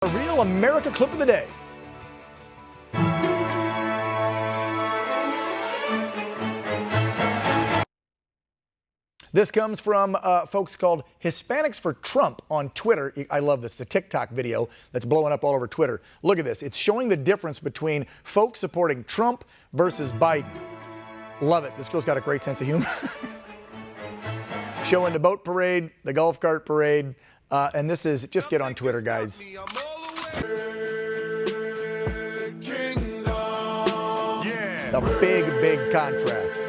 A real America clip of the day. This comes from folks called Hispanics for Trump on Twitter. I love this, the TikTok video that's blowing up all over Twitter. Look at this. It's showing the difference between folks supporting Trump versus Biden. Love it. This girl's got a great sense of humor. Showing the boat parade, the golf cart parade, and this is, just get on Twitter, guys. A big, big contrast.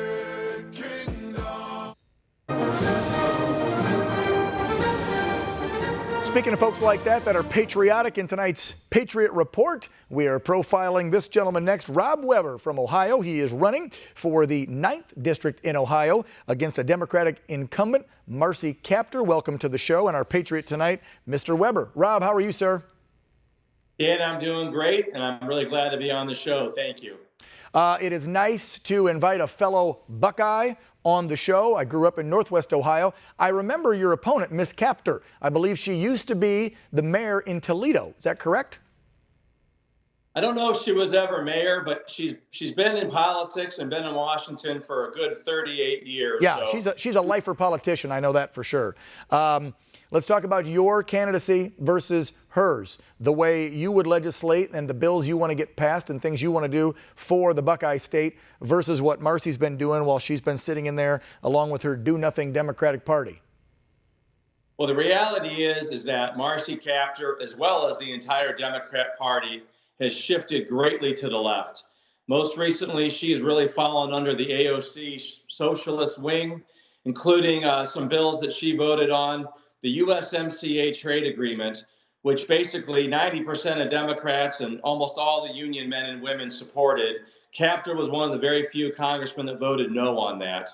Speaking of folks like that are patriotic, in tonight's Patriot Report, we are profiling this gentleman next, Rob Weber from Ohio. He is running for the 9th District in Ohio against a Democratic incumbent, Marcy Kaptur. Welcome to the show and our Patriot tonight, Mr. Weber. Rob, how are you, sir? Dan, I'm doing great, and I'm really glad to be on the show. Thank you. It is nice to invite a fellow Buckeye on the show. I grew up in Northwest Ohio. I remember your opponent, Miss Kaptur. I believe she used to be the mayor in Toledo. Is that correct? I don't know if she was ever mayor, but she's been in politics and been in Washington for a good 38 years. Yeah, so. she's a lifer politician. I know that for sure. Let's talk about your candidacy versus hers, the way you would legislate and the bills you want to get passed and things you want to do for the Buckeye State versus what Marcy's been doing while she's been sitting in there along with her do-nothing Democratic Party. Well, the reality is that Marcy Kaptur, as well as the entire Democrat Party, has shifted greatly to the left. Most recently, she has really fallen under the AOC socialist wing, including some bills that she voted on, the USMCA trade agreement, which basically 90% of Democrats and almost all the union men and women supported. Kaptur was one of the very few congressmen that voted no on that.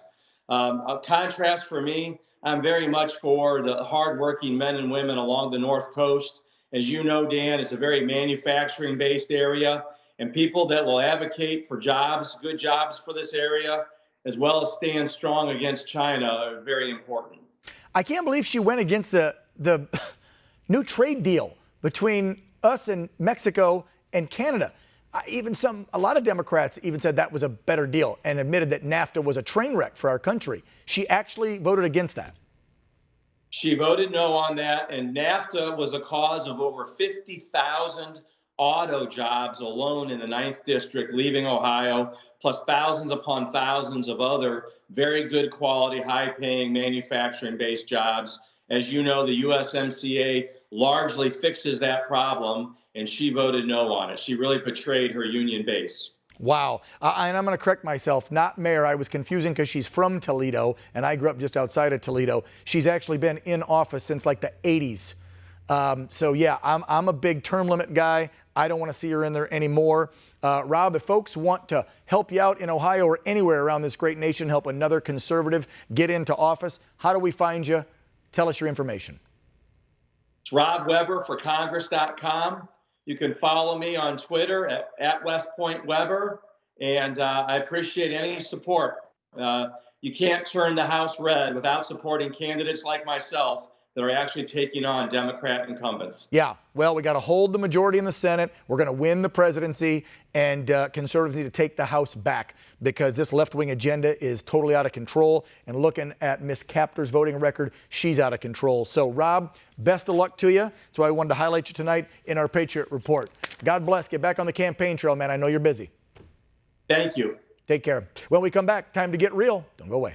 A contrast for me, I'm very much for the hardworking men and women along the North Coast. As you know, Dan, it's a very manufacturing-based area, and people that will advocate for jobs, good jobs for this area, as well as stand strong against China are very important. I can't believe she went against the new trade deal between us and Mexico and Canada. A lot of Democrats even said that was a better deal and admitted that NAFTA was a train wreck for our country. She actually voted against that. She voted no on that, and NAFTA was a cause of over 50,000 auto jobs alone in the 9th District leaving Ohio, plus thousands upon thousands of other very good quality, high-paying manufacturing-based jobs. As you know, the USMCA largely fixes that problem, and she voted no on it. She really betrayed her union base. Wow. And I'm going to correct myself. Not mayor. I was confusing because she's from Toledo, and I grew up just outside of Toledo. She's actually been in office since like the 80s. So, yeah, I'm a big term limit guy. I don't want to see her in there anymore. Rob, if folks want to help you out in Ohio or anywhere around this great nation, help another conservative get into office, how do we find you? Tell us your information. It's robweberforcongress.com. You can follow me on Twitter at WestPointWeber, and I appreciate any support. You can't turn the House red without supporting candidates like myself that are actually taking on Democrat incumbents. Yeah, well, we got to hold the majority in the Senate. We're going to win the presidency, and conservatives need to take the House back because this left-wing agenda is totally out of control. And looking at Miss Kaptur's voting record, she's out of control. So, Rob, best of luck to you. That's why I wanted to highlight you tonight in our Patriot Report. God bless. Get back on the campaign trail, man. I know you're busy. Thank you. Take care. When we come back, time to get real. Don't go away.